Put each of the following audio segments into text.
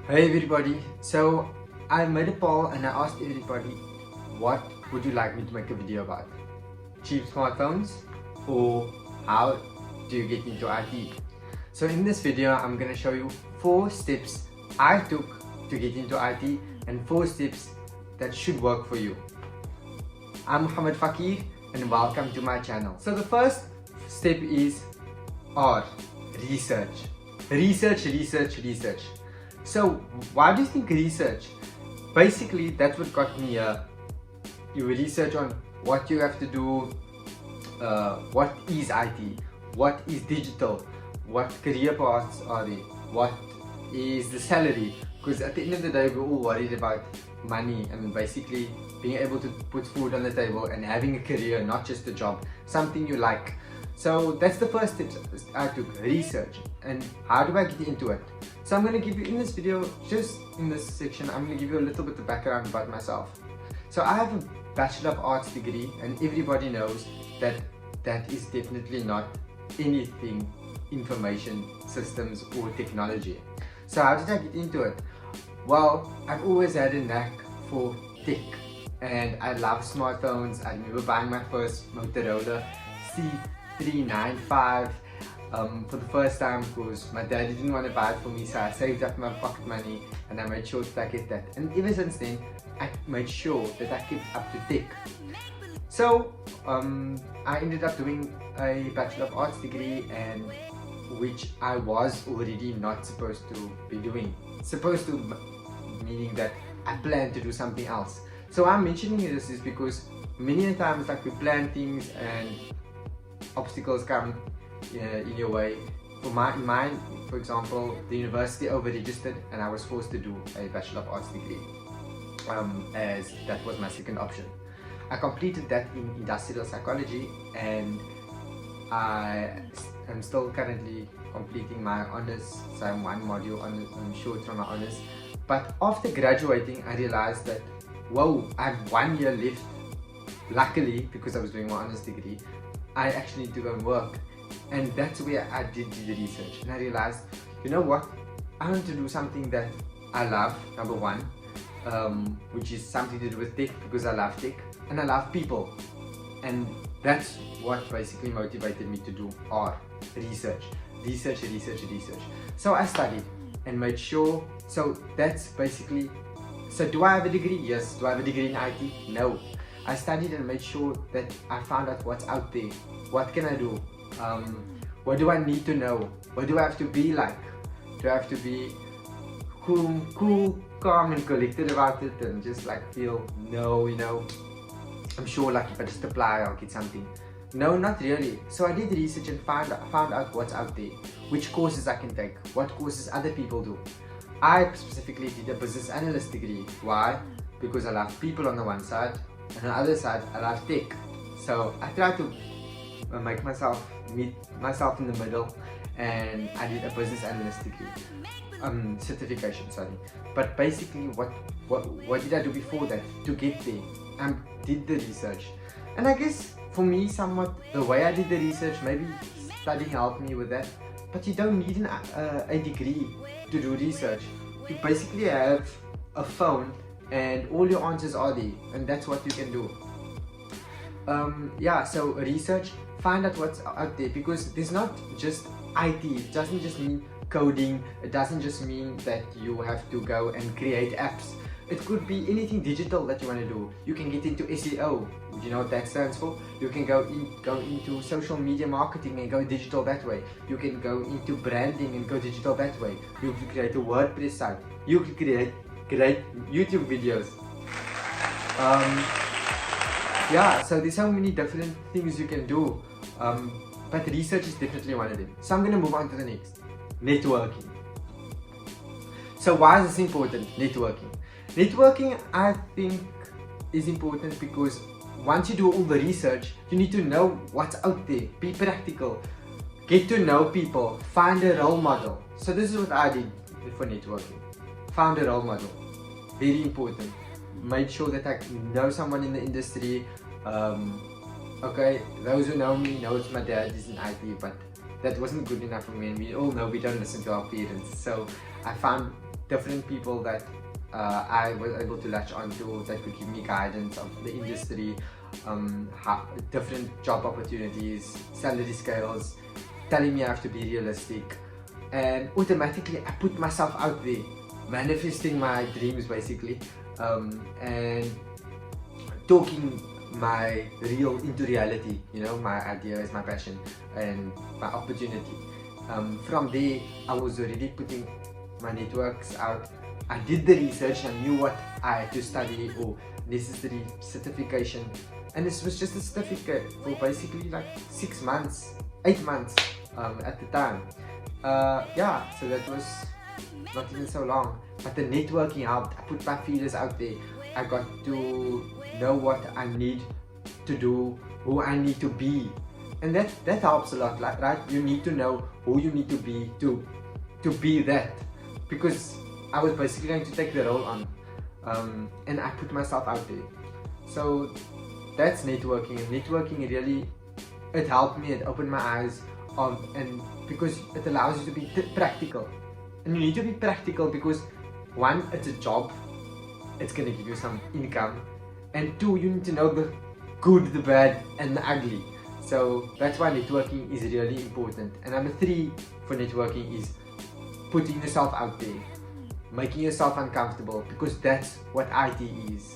Hey everybody, so I made a poll and I asked everybody, what would you like me to make a video about? Cheap smartphones or how do you get into IT? So in this video I'm going to show you 4 steps I took to get into IT and 4 steps that should work for you. I'm Muhammad Fakier and welcome to my channel. So the first step is R, research. Research. So why do you think research? Basically that's what got me here. You research on what you have to do, what is IT, what is digital, what career paths are there, what is the salary, because at the end of the day we're all worried about money and basically being able to put food on the table and having a career, not just a job, something you like. So that's the first step I took, research. And how do I get into it? So I'm going to give you in this video, just in this section, I'm going to give you a little bit of background about myself. So I have a Bachelor of Arts degree and everybody knows that that is definitely not anything information systems or technology. So how did I get into it? Well, I've always had a knack for tech and I love smartphones. I remember buying my first Motorola C395 for the first time because my dad didn't want to buy it for me, so I saved up my pocket money and I made sure that I get that. And ever since then, I made sure that I kept up to tech. So I ended up doing a Bachelor of Arts degree, and which I was already not supposed to be doing. Supposed to meaning that I planned to do something else. So I'm mentioning this is because many times like we plan things and obstacles come in your way. For mine, for example, the university over-registered and I was forced to do a Bachelor of Arts degree as that was my second option. I completed that in industrial psychology and I am still currently completing my honours, so I'm one module on it, I'm short from my honours. But after graduating I realized that, whoa, I have 1 year left. Luckily, because I was doing my honours degree, I actually need to go and work. And that's where I did the research and I realized, you know what, I want to do something that I love, number one, which is something to do with tech because I love tech and I love people. And that's what basically motivated me to do research. So I studied and made sure, so that's basically, so do I have a degree? Yes. Do I have a degree in IT? No. I studied and made sure that I found out what's out there. What can I do? What do I need to know? What do I have to be like? Do I have to be cool, calm and collected about it and just like feel, no, you know, I'm sure like if I just apply I'll get something. No, not really. So I did research and found out what's out there, which courses I can take, what courses other people do. I specifically did a business analyst degree. Why? Because I love people on the one side and on the other side I love tech. So I tried to meet myself in the middle and I did a business analyst degree, certification, sorry. But basically what did I do before that to get there? I did the research, and I guess for me somewhat the way I did the research, maybe studying helped me with that, but you don't need a degree to do research. You basically have a phone and all your answers are there, and that's what you can do. Yeah, so research, find out what's out there, because there's not just IT, it doesn't just mean coding, it doesn't just mean that you have to go and create apps. It could be anything digital that you want to do. You can get into SEO, you know what that stands for? You can go into social media marketing and go digital that way. You can go into branding and go digital that way. You can create a WordPress site. You can create YouTube videos. Yeah, so there's so many different things you can do, but research is definitely one of them. So I'm going to move on to the next, networking. So why is this important, networking? Networking, I think, is important because once you do all the research, you need to know what's out there, be practical, get to know people, find a role model. So this is what I did for networking, found a role model, very important. Made sure that I know someone in the industry. Okay, those who know me know my dad is in IT, but that wasn't good enough for me, and we all know we don't listen to our parents. So I found different people that I was able to latch onto that could give me guidance of the industry, different job opportunities, salary scales, telling me I have to be realistic, and automatically I put myself out there, manifesting my dreams basically, and talking my real into reality, you know, my idea is my passion and my opportunity. From there, I was already putting my networks out. I did the research, I knew what I had to study or necessary certification, and this was just a certificate for basically like 6 months, 8 months at the time. Yeah, so that was not even so long, but the networking helped. I put my feelers out there. I got to know what I need to do, who I need to be, and that helps a lot, like, right? You need to know who you need to be that, because I was basically going to take the role on, and I put myself out there. So that's networking, and networking really, it helped me, it opened my eyes on, and because it allows you to be practical, and you need to be practical because one, it's a job, it's going to give you some income, and two, you need to know the good, the bad, and the ugly. So that's why networking is really important. And number 3 for networking is putting yourself out there, making yourself uncomfortable, because that's what IT is.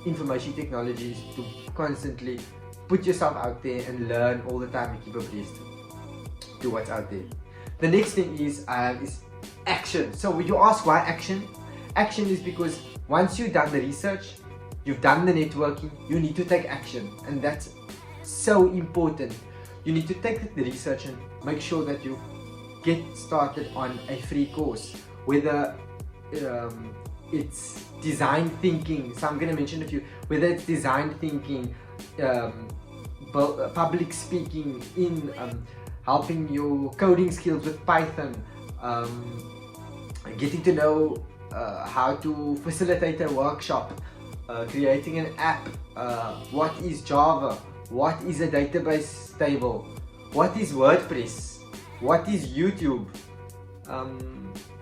Information technology is to constantly put yourself out there and learn all the time and keep abreast to what's out there. The next thing is action. So when you ask why action? Action is because once you've done the research, you've done the networking, you need to take action, and that's so important. You need to take the research and make sure that you get started on a free course, whether it's design thinking. So I'm going to mention a few, whether it's design thinking, public speaking, in helping your coding skills with Python, getting to know how to facilitate a workshop, creating an app, what is Java, what is a database table, what is WordPress, what is YouTube.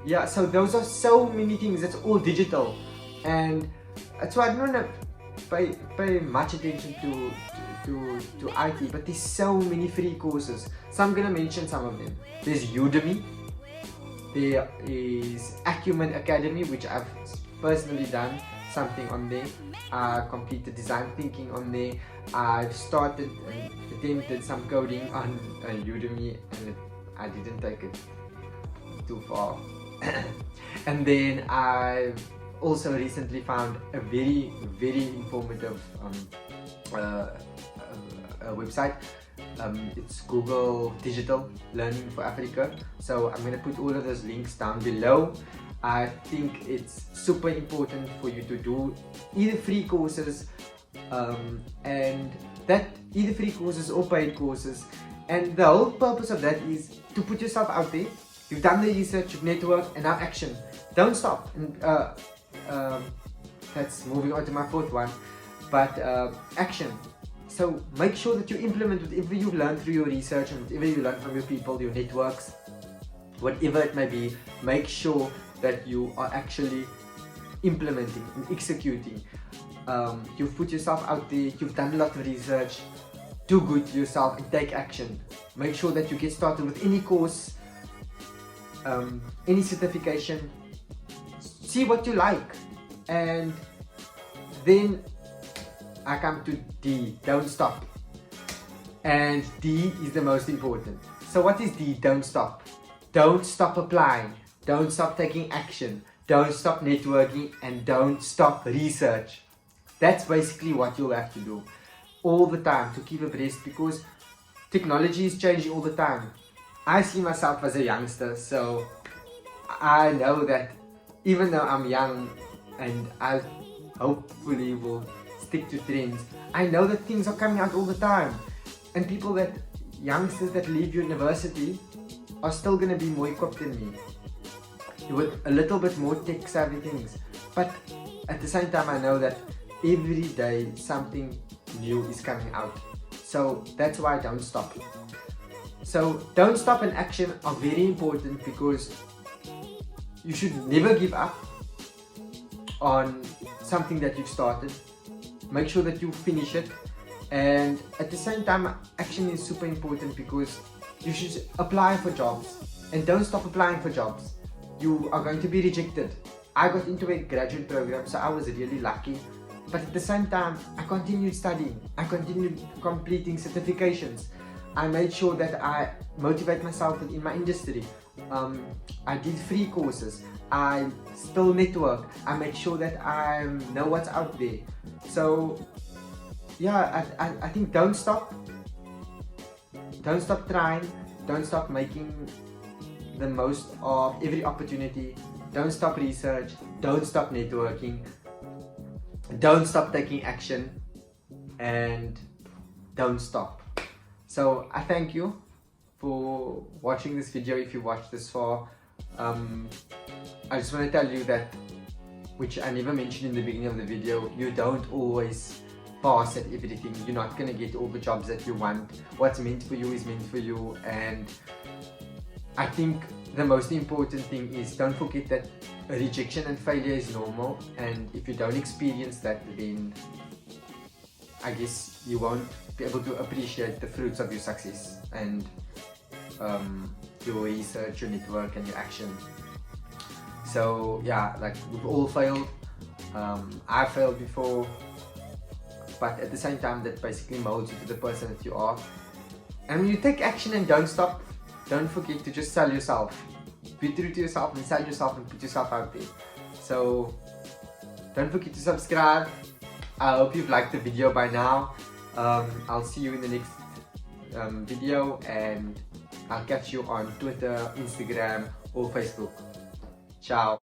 Yeah, so those are so many things. That's all digital, and that's why I don't want to pay much attention to IT, but there's so many free courses. So I'm gonna mention some of them. There's Udemy, there is Acumen Academy, which I've personally done something on there. I completed design thinking on there. I've started and attempted some coding on Udemy, and I didn't take it too far. And then I've also recently found a very informative website. It's Google Digital Learning for Africa. So I'm going to put all of those links down below. I think it's super important for you to do either free courses, and that either free courses or paid courses. And the whole purpose of that is to put yourself out there. You've done the research, you've networked, and now action. Don't stop. And that's moving on to my 4th one. But action. So make sure that you implement whatever you've learned through your research and whatever you learn from your people, your networks, whatever it may be. Make sure that you are actually implementing and executing. You've put yourself out there, you've done a lot of research. Do good to yourself and take action. Make sure that you get started with any course, any certification. See what you like, and then I come to D, don't stop. And D is the most important. So what is D? Don't stop. Don't stop applying. Don't stop taking action. Don't stop networking, and don't stop research. That's basically what you'll have to do all the time to keep abreast, because technology is changing all the time. I see myself as a youngster, so I know that even though I'm young and I hopefully will stick to trends, I know that things are coming out all the time, and youngsters that leave university are still going to be more equipped than me with a little bit more tech savvy things. But at the same time, I know that every day something new is coming out. So that's why I don't stop. So don't stop and action are very important, because you should never give up on something that you've started. Make sure that you finish it, and at the same time, action is super important, because you should apply for jobs and don't stop applying for jobs. You are going to be rejected. I got into a graduate program, so I was really lucky, but at the same time I continued studying, I continued completing certifications. I made sure that I motivate myself in my industry. I did free courses, I still network, I make sure that I know what's out there. So yeah, I think don't stop trying, don't stop making the most of every opportunity, don't stop research, don't stop networking, don't stop taking action, and don't stop. So I thank you for watching this video. If you watched this far, I just want to tell you that, which I never mentioned in the beginning of the video, you don't always pass at everything. You're not going to get all the jobs that you want. What's meant for you is meant for you, and I think the most important thing is, don't forget that rejection and failure is normal, and if you don't experience that, then I guess you won't be able to appreciate the fruits of your success and your research, your network, and your action. So yeah, like, we've all failed. I failed before, but at the same time, that basically molds you to the person that you are. And when you take action and don't stop, don't forget to just sell yourself. Be true to yourself and sell yourself and put yourself out there. So don't forget to subscribe. I hope you've liked the video by now. I'll see you in the next video, and I'll catch you on Twitter, Instagram, or Facebook. Ciao.